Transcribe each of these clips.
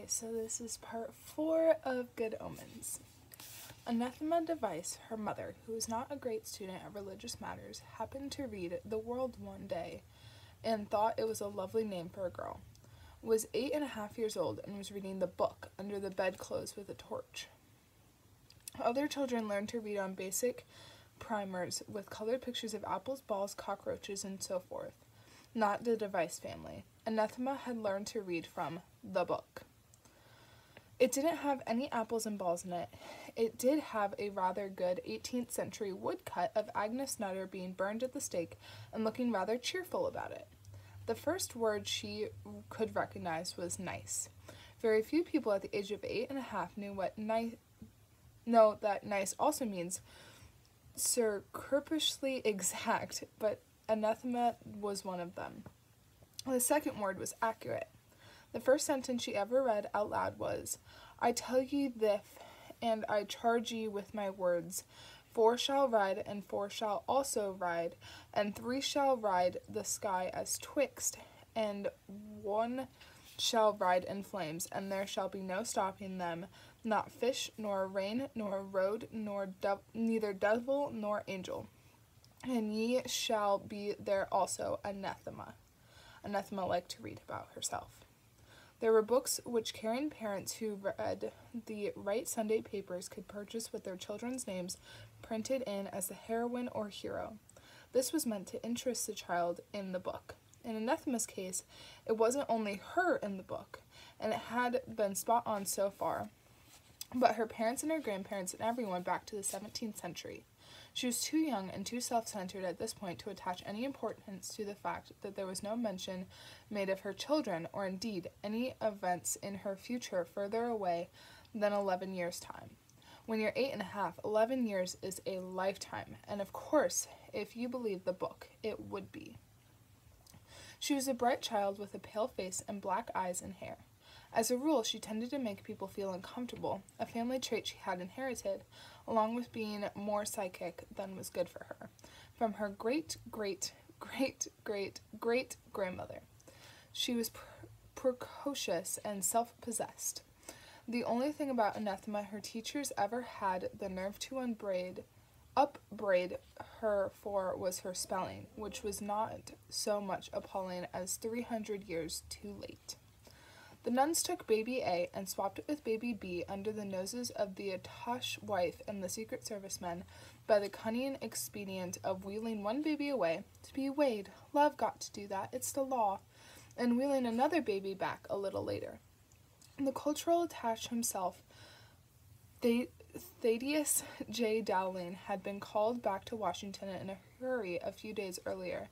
So this is part 4 of Good Omens. Anathema Device, her mother, who was not a great student of religious matters, happened to read The World one day and thought it was a lovely name for a girl. Was 8.5 years old and was reading the book under the bedclothes with a torch. Other children learned to read on basic primers with colored pictures of apples, balls, cockroaches, and so forth. Not the Device family. Anathema had learned to read from the book. It didn't have any apples and balls in it. It did have a rather good 18th century woodcut of Agnes Nutter being burned at the stake and looking rather cheerful about it. The first word she could recognize was nice. Very few people at the age of 8.5 knew what nice. Know that nice also means scrupulously exact, but Anathema was one of them. The second word was accurate. The first sentence she ever read out loud was, I tell ye this, and I charge ye with my words. 4 shall ride, and 4 shall also ride, and 3 shall ride the sky as twixt, and 1 shall ride in flames, and there shall be no stopping them, not fish, nor rain, nor road, nor neither devil nor angel. And ye shall be there also, Anathema. Anathema liked to read about herself. There were books which caring parents who read the right Sunday papers could purchase with their children's names printed in as the heroine or hero. This was meant to interest the child in the book. In Anathema's case, it wasn't only her in the book, and it had been spot on so far, but her parents and her grandparents and everyone back to the 17th century. She was too young and too self-centered at this point to attach any importance to the fact that there was no mention made of her children, or indeed any events in her future further away than 11 years' time. When you're 8.5, 11 years is a lifetime, and of course, if you believe the book, it would be. She was a bright child with a pale face and black eyes and hair. As a rule, she tended to make people feel uncomfortable, a family trait she had inherited, along with being more psychic than was good for her, from her great-great-great-great-great-grandmother. She was precocious and self-possessed. The only thing about Anathema her teachers ever had the nerve to upbraid her for was her spelling, which was not so much appalling as 300 years too late. The nuns took baby A and swapped it with baby B under the noses of the attaché wife and the Secret Service men by the cunning expedient of wheeling one baby away to be weighed. Love got to do that, it's the law, and wheeling another baby back a little later. The cultural attaché himself, Thaddeus J. Dowling, had been called back to Washington in a hurry a few days earlier,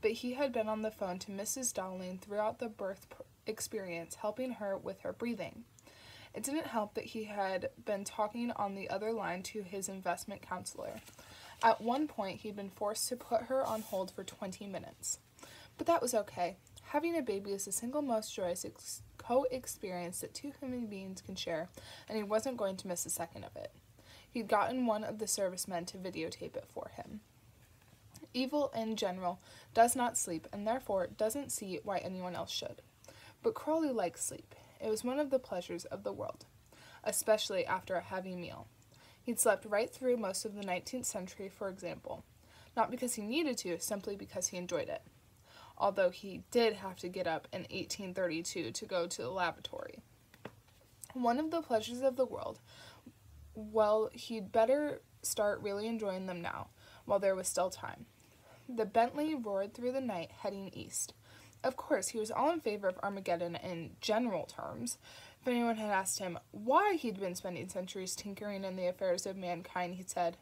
but he had been on the phone to Mrs. Dowling throughout the birth experience, helping her with her breathing. It didn't help that he had been talking on the other line to his investment counselor. At one point, he'd been forced to put her on hold for 20 minutes. But that was okay. Having a baby is the single most joyous co-experience that 2 human beings can share, and he wasn't going to miss a second of it. He'd gotten one of the servicemen to videotape it for him. Evil, in general, does not sleep, and therefore doesn't see why anyone else should. But Crowley liked sleep. It was one of the pleasures of the world, especially after a heavy meal. He'd slept right through most of the 19th century, for example, not because he needed to, simply because he enjoyed it, although he did have to get up in 1832 to go to the lavatory. One of the pleasures of the world, well, he'd better start really enjoying them now, while there was still time. The Bentley roared through the night, heading east. Of course, he was all in favor of Armageddon in general terms. If anyone had asked him why he'd been spending centuries tinkering in the affairs of mankind, he'd said,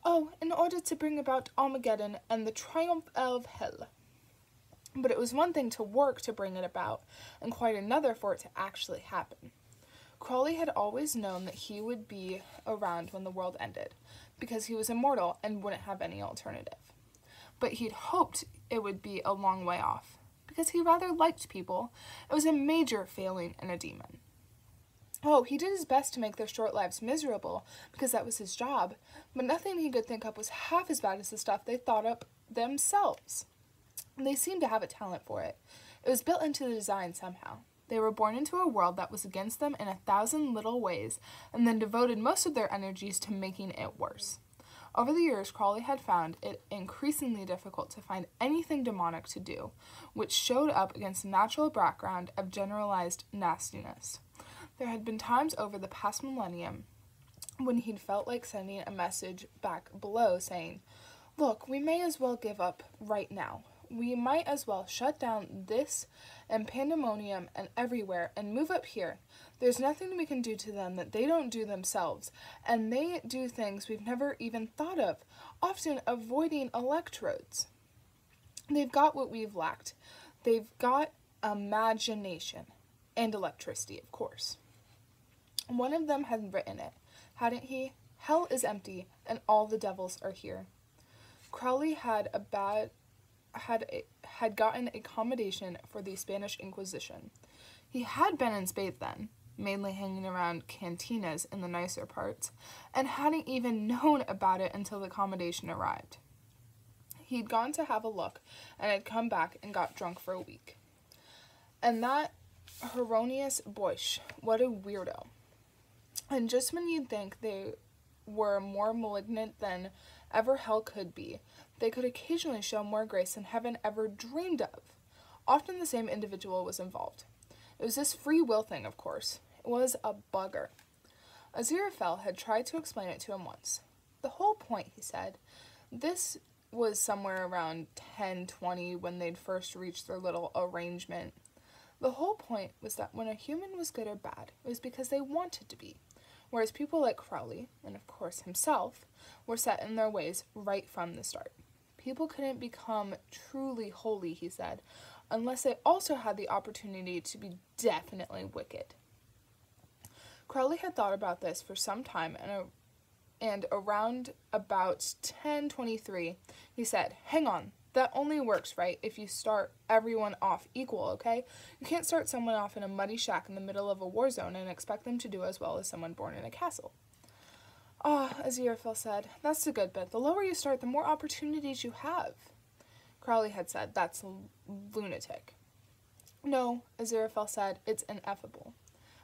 "Oh, in order to bring about Armageddon and the triumph of hell." But it was one thing to work to bring it about, and quite another for it to actually happen. Crowley had always known that he would be around when the world ended, because he was immortal and wouldn't have any alternative. But he'd hoped it would be a long way off, because he rather liked people. It was a major failing in a demon. Oh, he did his best to make their short lives miserable, because that was his job, but nothing he could think up was half as bad as the stuff they thought up themselves. They seemed to have a talent for it. It was built into the design somehow. They were born into a world that was against them in 1,000 little ways, and then devoted most of their energies to making it worse. Over the years, Crowley had found it increasingly difficult to find anything demonic to do, which showed up against a natural background of generalized nastiness. There had been times over the past millennium when he'd felt like sending a message back below saying, "Look, we may as well give up right now. We might as well shut down this and pandemonium and everywhere and move up here. There's nothing we can do to them that they don't do themselves, and they do things we've never even thought of, often avoiding electrodes. They've got what we've lacked. They've got imagination. And electricity, of course." One of them had written it, hadn't he? "Hell is empty, and all the devils are here." Crowley had gotten accommodation for the Spanish Inquisition. He had been in Spain then, mainly hanging around cantinas in the nicer parts, and hadn't even known about it until the accommodation arrived. He'd gone to have a look, and had come back and got drunk for a week. And that Hieronymus Bosch, what a weirdo. And just when you'd think they were more malignant than ever hell could be, they could occasionally show more grace than heaven ever dreamed of. Often the same individual was involved. It was this free will thing, of course. It was a bugger. Aziraphale had tried to explain it to him once. The whole point, he said, this was somewhere around 10-20 when they'd first reached their little arrangement. The whole point was that when a human was good or bad, it was because they wanted to be, whereas people like Crowley, and of course himself, were set in their ways right from the start. People couldn't become truly holy, he said, unless they also had the opportunity to be definitely wicked. Crowley had thought about this for some time, and around about 1023, he said, "Hang on, that only works, right, if you start everyone off equal, okay? You can't start someone off in a muddy shack in the middle of a war zone and expect them to do as well as someone born in a castle." "Ah," Aziraphale said, "that's the good bit. The lower you start, the more opportunities you have." Crowley had said, "That's lunatic." "No," Aziraphale said, "it's ineffable."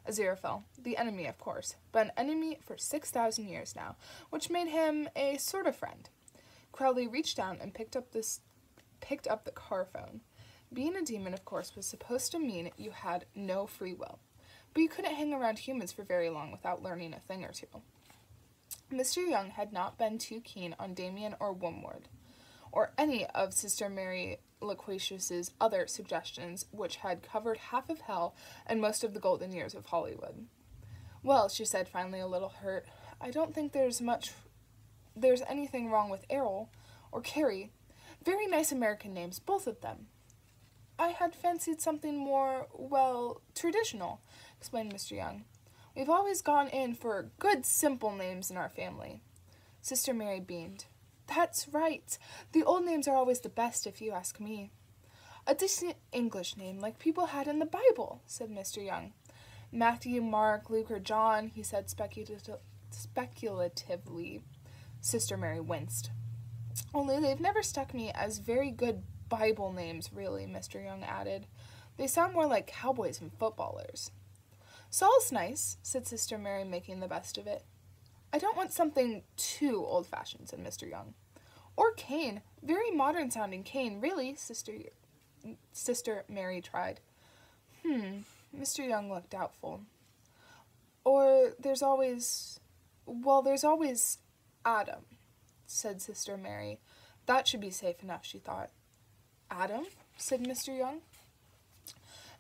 Aziraphale, the enemy, of course, but an enemy for 6,000 years now, which made him a sort of friend. Crowley reached down and picked up the car phone. Being a demon, of course, was supposed to mean you had no free will, but you couldn't hang around humans for very long without learning a thing or two. Mr. Young had not been too keen on Damien or Wormwood, or any of Sister Mary Loquacious's other suggestions, which had covered half of hell and most of the golden years of Hollywood. "Well," she said, finally a little hurt, "I don't think there's anything wrong with Errol or Carrie. Very nice American names, both of them." "I had fancied something more, traditional," explained Mr. Young. "We've always gone in for good, simple names in our family." Sister Mary beamed. "That's right. The old names are always the best, if you ask me." "A decent English name, like people had in the Bible," said Mr. Young. "Matthew, Mark, Luke, or John," he said speculatively. Sister Mary winced. "Only they've never struck me as very good Bible names, really," Mr. Young added. "They sound more like cowboys and footballers." "Saul's nice," said Sister Mary, making the best of it. "I don't want something too old-fashioned," said Mr. Young. "Or Cain. Very modern-sounding Cain, really," Sister Mary tried. Mr. Young looked doubtful. "Or there's always Adam," said Sister Mary. That should be safe enough, she thought. "Adam?" said Mr. Young.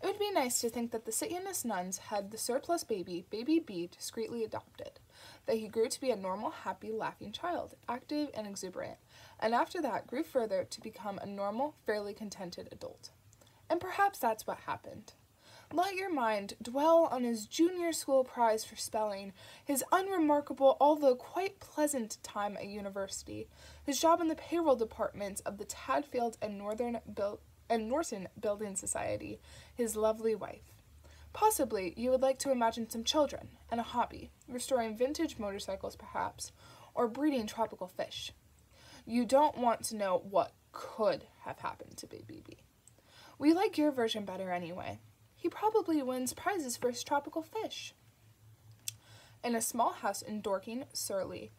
It would be nice to think that the Satanist nuns had the surplus baby B, discreetly adopted, that he grew to be a normal, happy, laughing child, active and exuberant, and after that grew further to become a normal, fairly contented adult. And perhaps that's what happened. Let your mind dwell on his junior school prize for spelling, his unremarkable, although quite pleasant time at university, his job in the payroll departments of the Tadfield and Norton Building Society, his lovely wife. Possibly you would like to imagine some children, and a hobby, restoring vintage motorcycles perhaps, or breeding tropical fish. You don't want to know what could have happened to Baby B. We like your version better anyway. He probably wins prizes for his tropical fish. In a small house in Dorking, Surrey,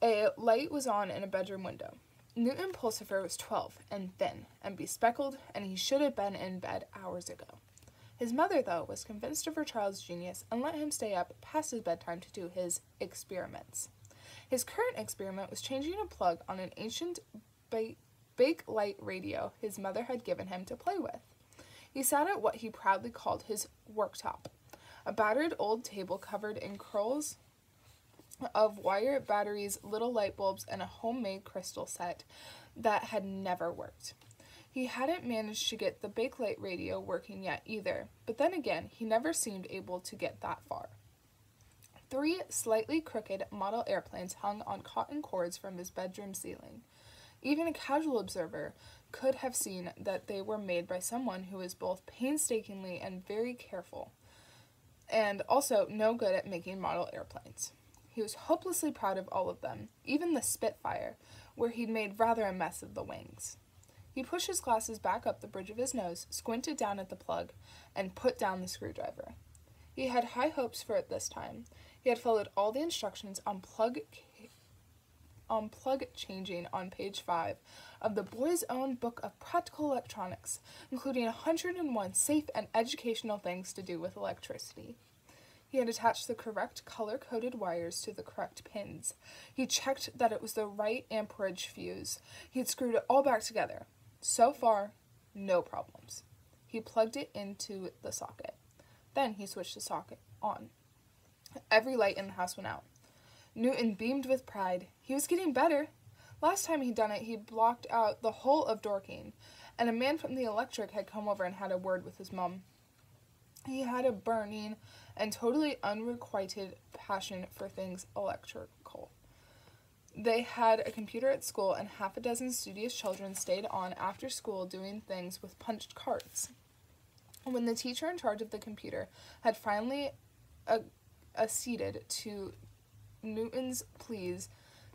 a light was on in a bedroom window. Newton Pulsifer was 12 and thin and bespectacled, and he should have been in bed hours ago. His mother, though, was convinced of her child's genius and let him stay up past his bedtime to do his experiments. His current experiment was changing a plug on an ancient Bakelite radio his mother had given him to play with. He sat at what he proudly called his worktop, a battered old table covered in curls of wire batteries, little light bulbs, and a homemade crystal set that had never worked. He hadn't managed to get the Bakelite radio working yet either, but then again, he never seemed able to get that far. 3 slightly crooked model airplanes hung on cotton cords from his bedroom ceiling. Even a casual observer could have seen that they were made by someone who was both painstakingly and very careful, and also no good at making model airplanes. He was hopelessly proud of all of them, even the Spitfire, where he'd made rather a mess of the wings. He pushed his glasses back up the bridge of his nose, squinted down at the plug, and put down the screwdriver. He had high hopes for it this time. He had followed all the instructions on plug changing on page 5 of the boy's own book of practical electronics, including 101 safe and educational things to do with electricity. He had attached the correct color-coded wires to the correct pins. He checked that it was the right amperage fuse. He had screwed it all back together. So far, no problems. He plugged it into the socket. Then he switched the socket on. Every light in the house went out. Newton beamed with pride. He was getting better. Last time he'd done it, he'd blocked out the whole of Dorking, and a man from the electric had come over and had a word with his mum. He had a burning and totally unrequited passion for things electrical. They had a computer at school, and half a dozen studious children stayed on after school doing things with punched cards. When the teacher in charge of the computer had finally acceded to Newton's pleas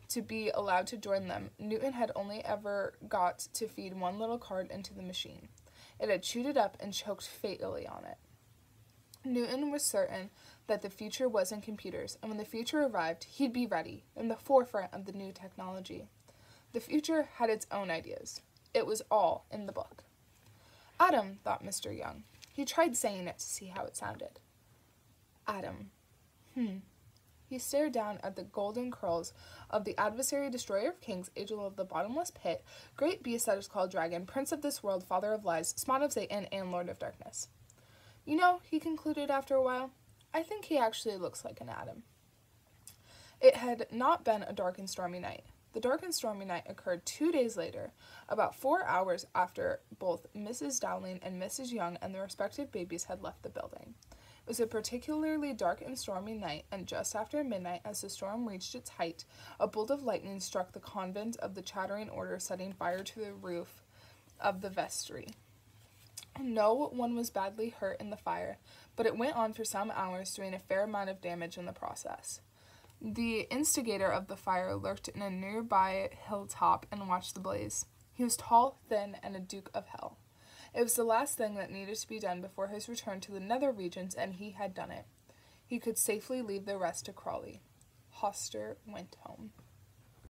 to be allowed to join them, Newton had only ever got to feed one little card into the machine. It had chewed it up and choked fatally on it. Newton was certain that the future was in computers, and when the future arrived, he'd be ready, in the forefront of the new technology. The future had its own ideas. It was all in the book. Atom, thought Mr. Young. He tried saying it to see how it sounded. Atom. He stared down at the golden curls of the adversary, destroyer of kings, angel of the bottomless pit, great beast that is called dragon, prince of this world, father of lies, spawn of Satan, and lord of darkness. You know, he concluded after a while, I think he actually looks like an atom. It had not been a dark and stormy night. The dark and stormy night occurred 2 days later, about 4 hours after both Mrs. Dowling and Mrs. Young and their respective babies had left the building. It was a particularly dark and stormy night, and just after midnight, as the storm reached its height, a bolt of lightning struck the convent of the Chattering Order, setting fire to the roof of the vestry. No one was badly hurt in the fire, but it went on for some hours, doing a fair amount of damage in the process. The instigator of the fire lurked in a nearby hilltop and watched the blaze. He was tall, thin, and a Duke of Hell. It was the last thing that needed to be done before his return to the nether regions, and he had done it. He could safely leave the rest to Crawley. Hoster went home.